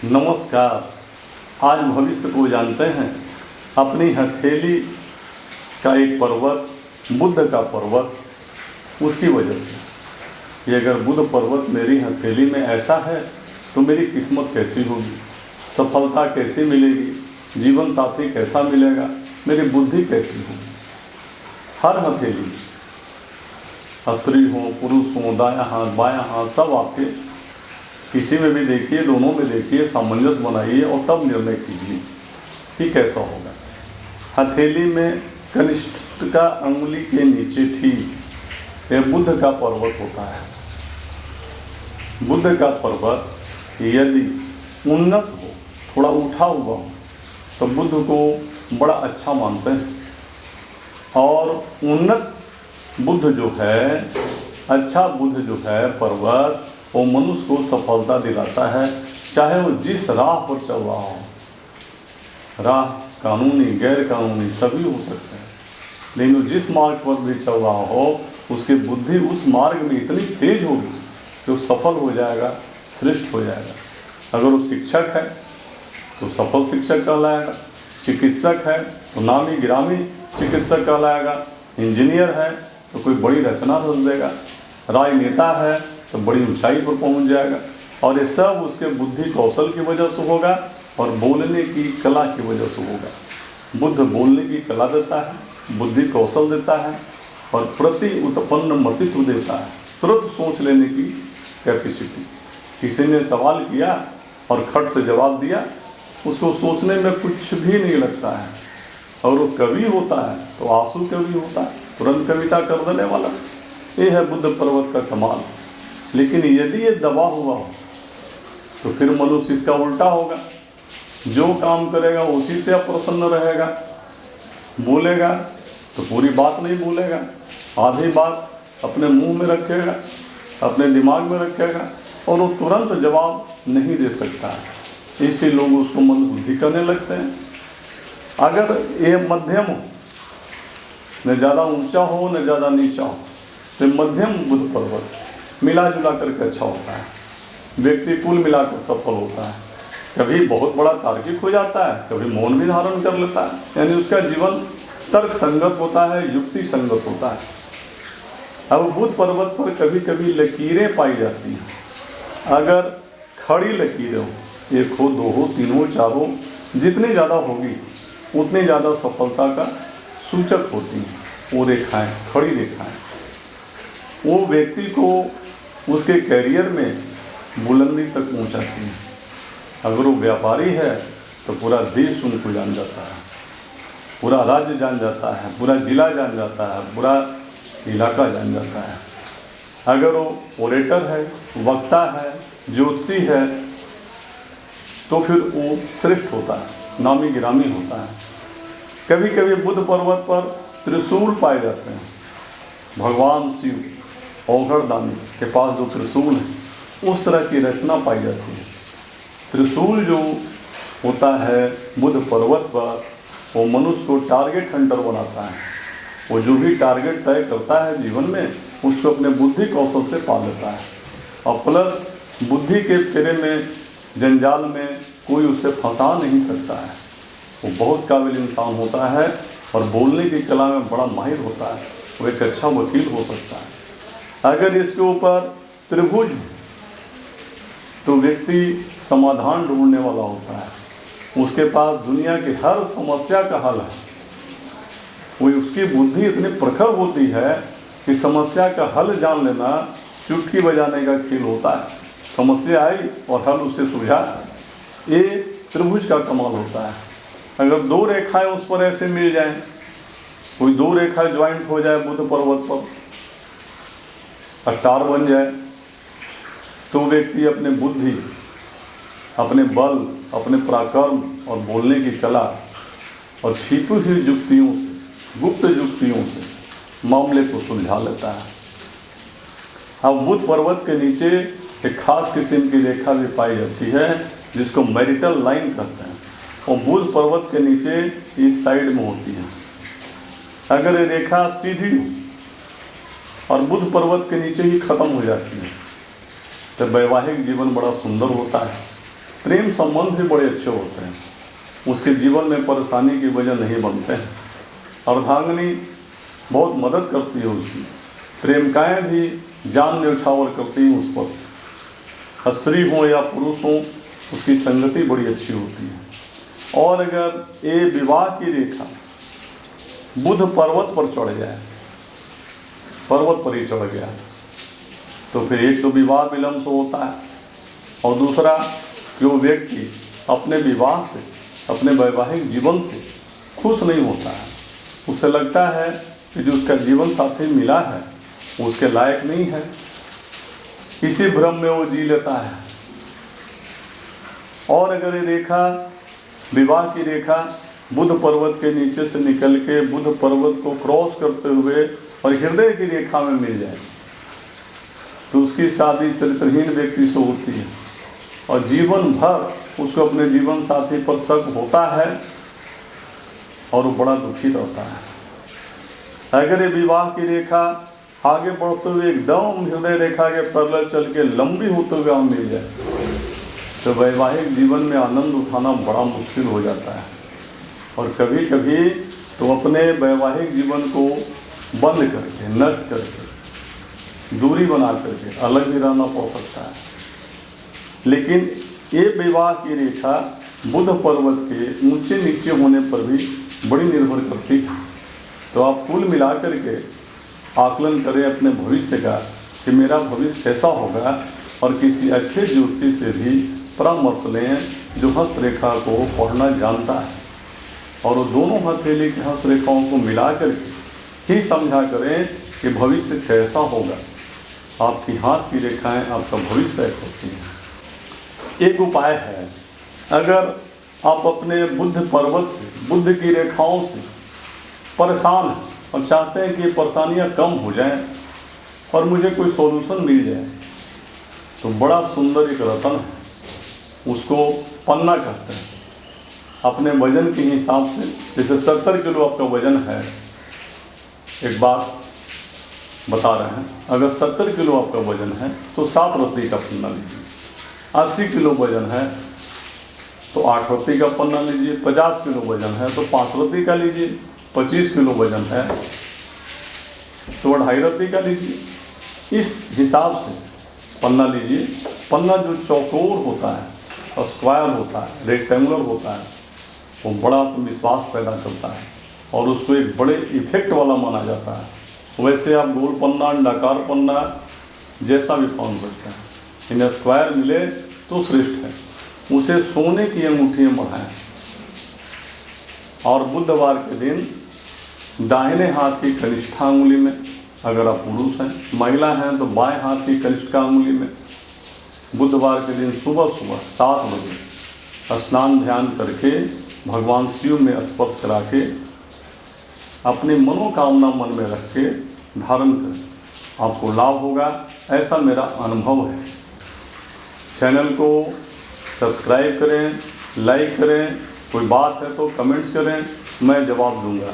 नमस्कार। आज भविष्य को जानते हैं। अपनी हथेली का एक पर्वत, बुध का पर्वत, उसकी वजह से ये अगर बुध पर्वत मेरी हथेली में ऐसा है तो मेरी किस्मत कैसी होगी, सफलता कैसी मिलेगी, जीवन साथी कैसा मिलेगा, मेरी बुद्धि कैसी होगी। हर हथेली, स्त्री हो पुरुष हो, दायां हाथ बायां हाथ, सब आपके किसी में भी देखिए, दोनों में देखिए, सामंजस्य बनाइए और तब निर्णय कीजिए कि कैसा होगा। हथेली में कनिष्ठ का अंगुली के नीचे थी, यह बुध का पर्वत होता है। बुध का पर्वत यदि उन्नत हो, थोड़ा उठा हुआ हो, तो बुध को बड़ा अच्छा मानते हैं। और उन्नत बुध जो है, अच्छा बुध जो है पर्वत, वो मनुष्य को सफलता दिलाता है, चाहे वो जिस राह पर चल रहा हो। राह कानूनी गैर कानूनी सभी हो सकते हैं, लेकिन वो जिस मार्ग पर भी चल रहा हो, उसकी बुद्धि उस मार्ग में इतनी तेज होगी कि वो सफल हो जाएगा, श्रेष्ठ हो जाएगा। अगर वो शिक्षक है तो सफल शिक्षक कहलाएगा, चिकित्सक है तो नामी गिरामी चिकित्सक कहलाएगा, इंजीनियर है तो कोई बड़ी रचना रच देगा, राजनेता है तो बड़ी ऊंचाई पर पहुंच जाएगा। और ये सब उसके बुद्धि कौशल की वजह से होगा और बोलने की कला की वजह से होगा। बुद्ध बोलने की कला देता है, बुद्धि कौशल देता है और प्रति उत्पन्न मतित्व देता है, तुरंत सोच लेने की कैपेसिटी। किसी ने सवाल किया और खट से जवाब दिया, उसको सोचने में कुछ भी नहीं लगता है। और वो कवि होता है तो आंसू कवि होता है, तुरंत कविता कर देने वाला। ये है बुद्ध पर्वत का कमाल। लेकिन यदि ये दबा हुआ हो तो फिर मनुष्य इसका उल्टा होगा। जो काम करेगा उसी से अप्रसन्न रहेगा, बोलेगा तो पूरी बात नहीं बोलेगा, आधी बात अपने मुंह में रखेगा, अपने दिमाग में रखेगा और वो तुरंत जवाब नहीं दे सकता है। इससे लोग उसको मंदबुद्धि करने लगते हैं। अगर ये मध्यम हो, न ज़्यादा ऊंचा हो न ज़्यादा नीचा हो, तो मध्यम बुध पर्वत मिला जुला करके अच्छा होता है। व्यक्ति कुल मिलाकर सफल होता है। कभी बहुत बड़ा तार्किक हो जाता है, कभी मौन भी धारण कर लेता है, यानी उसका जीवन तर्क संगत होता है, युक्ति संगत होता है। अब बुध पर्वत पर कभी कभी लकीरें पाई जाती हैं। अगर खड़ी लकीरें हो, एक हो, दो हो, तीन हो, चार हो, जितनी ज़्यादा होगी उतनी ज़्यादा सफलता का सूचक होती हैं वो रेखाएँ, खड़ी रेखाएँ। वो व्यक्ति को उसके कैरियर में बुलंदी तक पहुंचाती हैं। अगर वो व्यापारी है तो पूरा देश उनको जान जाता है, पूरा राज्य जान जाता है, पूरा जिला जान जाता है, पूरा इलाका जान जाता है। अगर वो ओरेटर है, वक्ता है, ज्योतिषी है, तो फिर वो श्रेष्ठ होता है, नामी गिरामी होता है। कभी कभी बुध पर्वत पर त्रिशूल पाए जाते हैं। भगवान शिव औघड़दानी के पास जो त्रिशूल है, उस तरह की रचना पाई जाती है। त्रिशूल जो होता है बुध पर्वत पर, वो मनुष्य को टारगेट हंटर बनाता है। वो जो भी टारगेट तय करता है जीवन में, उसको अपने बुद्धि कौशल से पा लेता है। और प्लस बुद्धि के फेरे में, जंजाल में कोई उसे फंसा नहीं सकता है। वो बहुत काबिल इंसान होता है और बोलने की कला में बड़ा माहिर होता है। वो एक अच्छा वकील हो सकता है। अगर इसके ऊपर त्रिभुज तो व्यक्ति समाधान ढूंढने वाला होता है। उसके पास दुनिया की हर समस्या का हल है। वो उसकी बुद्धि इतनी प्रखर होती है कि समस्या का हल जान लेना चुटकी बजाने का खेल होता है। समस्या आई और हल उसे सुलझा, ये त्रिभुज का कमाल होता है। अगर दो रेखाएं उस पर ऐसे मिल जाएं, कोई दो रेखाएं ज्वाइंट हो जाए बुध पर्वत पर, स्टार बन जाए, तो व्यक्ति अपने बुद्धि, अपने बल, अपने पराक्रम और बोलने की कला और छिपी हुई युक्तियों से, गुप्त युक्तियों से मामले को सुलझा लेता है। अब बुध पर्वत के नीचे एक खास किस्म की रेखा भी पाई जाती है जिसको मैरिटल लाइन कहते हैं। और बुध पर्वत के नीचे इस साइड में होती है। अगर ये रेखा सीधी हो और बुध पर्वत के नीचे ही खत्म हो जाती है तो वैवाहिक जीवन बड़ा सुंदर होता है। प्रेम संबंध भी बड़े अच्छे होते हैं, उसके जीवन में परेशानी की वजह नहीं बनते हैं। अर्धांगिनी बहुत मदद करती है उसकी, प्रेमिकाएँ भी जान न्यौछावर करती हैं उस पर, स्त्री हो या पुरुष हो, उसकी संगति बड़ी अच्छी होती है। और अगर ये विवाह की रेखा बुध पर्वत पर चढ़ जाए, पर्वत पर ही चढ़ गया, तो फिर एक तो विवाह विलंब से होता है, और दूसरा कि वो व्यक्ति अपने विवाह से, अपने वैवाहिक जीवन से खुश नहीं होता है। उसे लगता है कि जो उसका जीवन साथी मिला है वो उसके लायक नहीं है, इसी भ्रम में वो जी लेता है। और अगर ये रेखा, विवाह की रेखा बुध पर्वत के नीचे से निकल के बुध पर्वत को क्रॉस करते हुए और हृदय की रेखा में मिल जाए, तो उसकी शादी चरित्रहीन व्यक्ति से होती है और जीवन भर उसको अपने जीवन साथी पर शक होता है और वो बड़ा दुखी रहता है। अगर ये विवाह की रेखा आगे बढ़ते हुए एकदम हृदय रेखा के पैरेलल चल के लंबी होते हुए हम मिल जाए, तो वैवाहिक जीवन में आनंद उठाना बड़ा मुश्किल हो जाता है। और कभी कभी तो अपने वैवाहिक जीवन को बंद करके, नष्ट करके, दूरी बना करके अलग भी रहना पड़ सकता है। लेकिन ये विवाह की रेखा बुध पर्वत के ऊंचे नीचे होने पर भी बड़ी निर्भर करती है। तो आप कुल मिला करके आकलन करें अपने भविष्य का कि मेरा भविष्य कैसा होगा, और किसी अच्छे ज्योतिषी से भी परामर्श लें जो हस्तरेखा को पढ़ना जानता है, और वो दोनों हथेली की हस्तरेखाओं को मिला करके ही समझा करें कि भविष्य कैसा होगा। आपकी हाथ की रेखाएं आपका भविष्य तय करती हैं। एक उपाय है, अगर आप अपने बुध पर्वत से, बुध की रेखाओं से परेशान हैं और चाहते हैं कि परेशानियां कम हो जाएं और मुझे कोई सॉल्यूशन मिल जाए, तो बड़ा सुंदर एक रतन है, उसको पन्ना कहते हैं। अपने वजन के हिसाब से, जैसे 70 किलो आपका वजन है, एक बात बता रहे हैं, अगर 70 किलो आपका वजन है तो 7 रत्ती का पन्ना लीजिए। 80 किलो वजन है तो 8 रत्ती का पन्ना लीजिए। 50 किलो वजन है तो 5 रत्ती का लीजिए। 25 किलो वजन है तो 2.5 रत्ती का लीजिए। इस हिसाब से पन्ना लीजिए। पन्ना जो चौकोर होता है, स्क्वायर होता है, रेक्टेंगुलर होता है, वो बड़ा आत्मविश्वास पैदा करता है और उसको एक बड़े इफेक्ट वाला माना जाता है। वैसे आप गोल पन्ना, अंडाकार पन्ना जैसा भी पहन सकते हैं, इन्हें स्क्वायर मिले तो श्रेष्ठ है। उसे सोने की अंगूठियाँ बढ़ाएं और बुधवार के दिन दाहिने हाथ की कनिष्ठा अंगुली में, अगर आप पुरुष हैं, महिला हैं तो बाएं हाथ की कनिष्ठा अंगुली में बुधवार के दिन सुबह सुबह 7 बजे स्नान ध्यान करके भगवान शिव में स्पर्श करा के अपनी मनोकामना मन में रख के धारण करें, आपको लाभ होगा, ऐसा मेरा अनुभव है। चैनल को सब्सक्राइब करें, लाइक करें, कोई बात है तो कमेंट्स करें, मैं जवाब दूंगा।